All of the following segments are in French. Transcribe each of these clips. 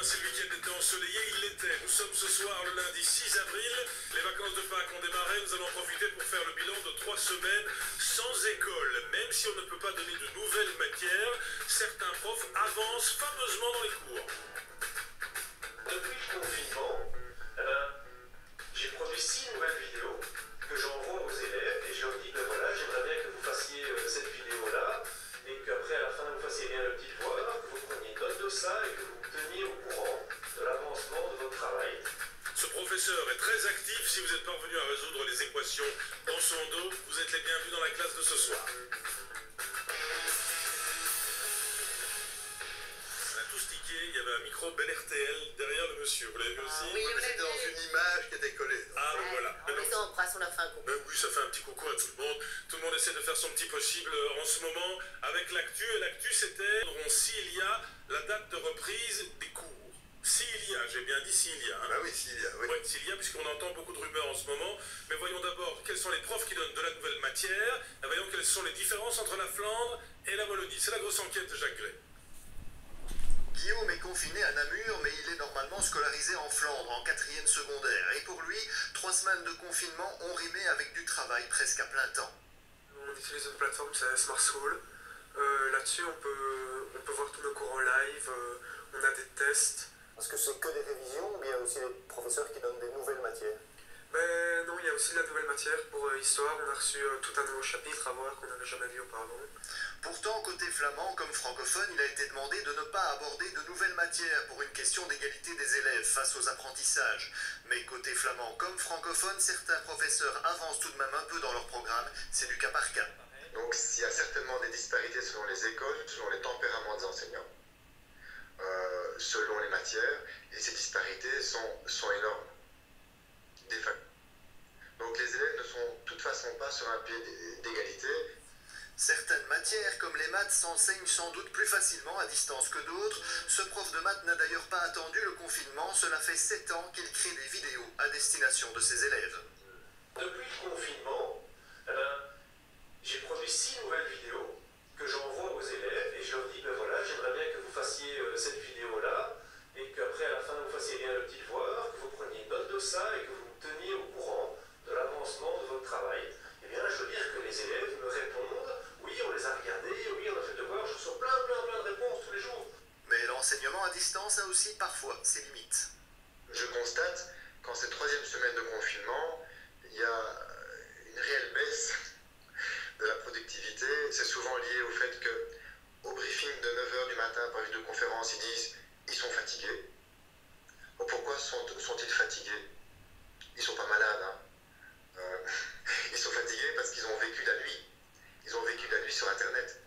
si le week-end était ensoleillé, il l'était. Nous sommes ce soir le lundi 6 avril. Les vacances de Pâques ont démarré. Nous allons profiter pour faire le bilan de 3 semaines sans école. Même si on ne peut pas donner de nouvelles matières, certains profs avancent fameusement dans les cours. Depuis le confinement, j'ai produit 6 nouvelles vidéos que j'envoie aux élèves et je leur dis, voilà, j'aimerais bien que vous fassiez cette vidéo-là et qu'après à la fin vous fassiez bien le petit devoir, que vous preniez note de ça et que vous me teniez au courant de l'avancement de votre travail. Ce professeur est très actif. Si vous êtes parvenu à résoudre les équations dans son dos, vous êtes les bienvenus dans la classe de ce soir. On a tous tiqué, il y avait un micro bel RTL derrière le monsieur. Vous l'avez vu aussi? Oui, on C'était l'a dans vu. une image qui était collée. Ah, ben voilà. En les embrasse, on leur fait un coucou. Ben oui, ça fait un petit coucou à tout le monde. Tout le monde essaie de faire son petit possible en ce moment avec l'actu. Et l'actu, c'était s'il y a la date de reprise des cours. S'il y a, j'ai bien dit s'il y a. Hein. Ah oui, s'il y a, oui. Oui, s'il y a, puisqu'on entend beaucoup de rumeurs en ce moment. Mais voyons d'abord quels sont les profs qui donnent de la nouvelle matière. Et voyons quelles sont les différences entre la Flandre et la Wallonie. C'est la grosse enquête de Jacques Gray. Guillaume est confiné à Namur, mais il est normalement scolarisé en Flandre, en 4e secondaire. Et pour lui, 3 semaines de confinement ont rimé avec du travail presque à plein temps. On utilise une plateforme, c'est Smart School. Là-dessus, on peut voir tous nos cours en live, on a des tests. Est-ce que c'est que des révisions ou bien il y a aussi des professeurs qui donnent des nouvelles matières? Ben non, il y a aussi de la nouvelle matière pour histoire. On a reçu tout un nouveau chapitre à voir qu'on n'avait jamais vu auparavant. Pourtant, côté flamand comme francophone, il a été demandé de ne pas aborder de nouvelles matières pour une question d'égalité des élèves face aux apprentissages. Mais côté flamand comme francophone, certains professeurs avancent tout de même un peu dans leur programme, c'est du cas par cas. Donc il y a certainement des disparités selon les écoles, selon les tempéraments des enseignants, selon les matières, et ces disparités sont énormes, de facto. Donc les élèves ne sont de toute façon pas sur un pied d'égalité. Certaines matières, comme les maths, s'enseignent sans doute plus facilement à distance que d'autres. Ce prof de maths n'a d'ailleurs pas attendu le confinement. Cela fait 7 ans qu'il crée des vidéos à destination de ses élèves. Depuis le confinement, j'ai produit 6 nouvelles vidéos que j'envoie aux élèves et je leur dis, voilà, j'aimerais bien que vous fassiez cette vidéo-là et qu'après à la fin vous fassiez bien le petit devoir, que vous preniez note de ça et que vous me teniez au courant de l'avancement de votre travail. Eh bien, je veux dire que les élèves me répondent, oui, on les a regardés, oui, on a fait le devoir, je reçois plein de réponses tous les jours. Mais l'enseignement à distance a aussi parfois ses limites. Je constate qu'en cette 3e semaine de confinement, il y a une réelle baisse de la productivité. C'est souvent lié au fait que au briefing de 9 h du matin par vidéoconférence, ils disent ils sont fatigués. Bon, pourquoi sont-ils fatigués? Ils sont pas malades, hein. Ils sont fatigués parce qu'ils ont vécu la nuit. Ils ont vécu la nuit sur Internet.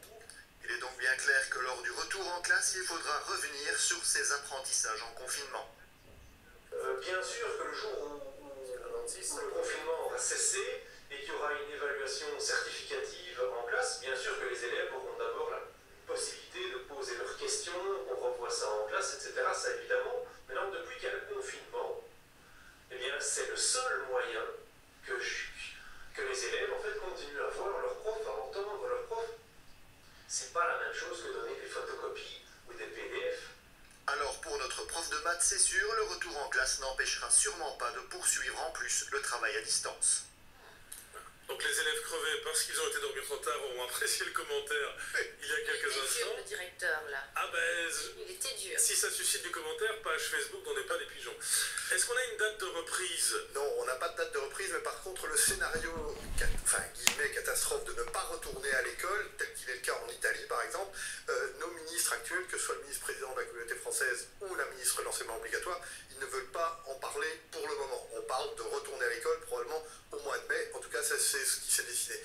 Il est donc bien clair que lors du retour en classe, il faudra revenir sur ces apprentissages en confinement. Bien sûr que le jour où le confinement aura cessé et qu'il y aura une évaluation certificative en classe, bien sûr que les élèves auront d'abord la possibilité de poser leurs questions, on revoit ça en classe, etc. Ça évidemment. Maintenant, depuis qu'il y a le confinement, eh bien, c'est le seul moyen que les élèves en fait continuent à voir leur prof, à entendre leur prof. C'est pas la même chose que donner des photocopies ou des PDF. Alors pour notre prof de maths, c'est sûr, le retour en classe n'empêchera sûrement pas de poursuivre en plus le travail à distance. Donc les élèves crevés parce qu'ils ont été dormir trop tard ont apprécié le commentaire il y a quelques Il était dur, instants. le directeur, là. Ah ben, Il était dur. si ça suscite du commentaire, page Facebook n'en est pas des pigeons. Est-ce qu'on a une date de reprise? Non, on n'a pas de date de reprise, mais par contre, le scénario, guillemets, catastrophe de ne pas retourner à l'école, tel qu'il est le cas en Italie, par exemple, nos ministres actuels, que ce soit le ministre-président de la communauté française ou la ministre de l'enseignement obligatoire, ils ne veulent pas en parler pour le moment. On parle de retourner à l'école probablement au mois de mai. En tout cas, ça, c'est ce qui s'est décidé.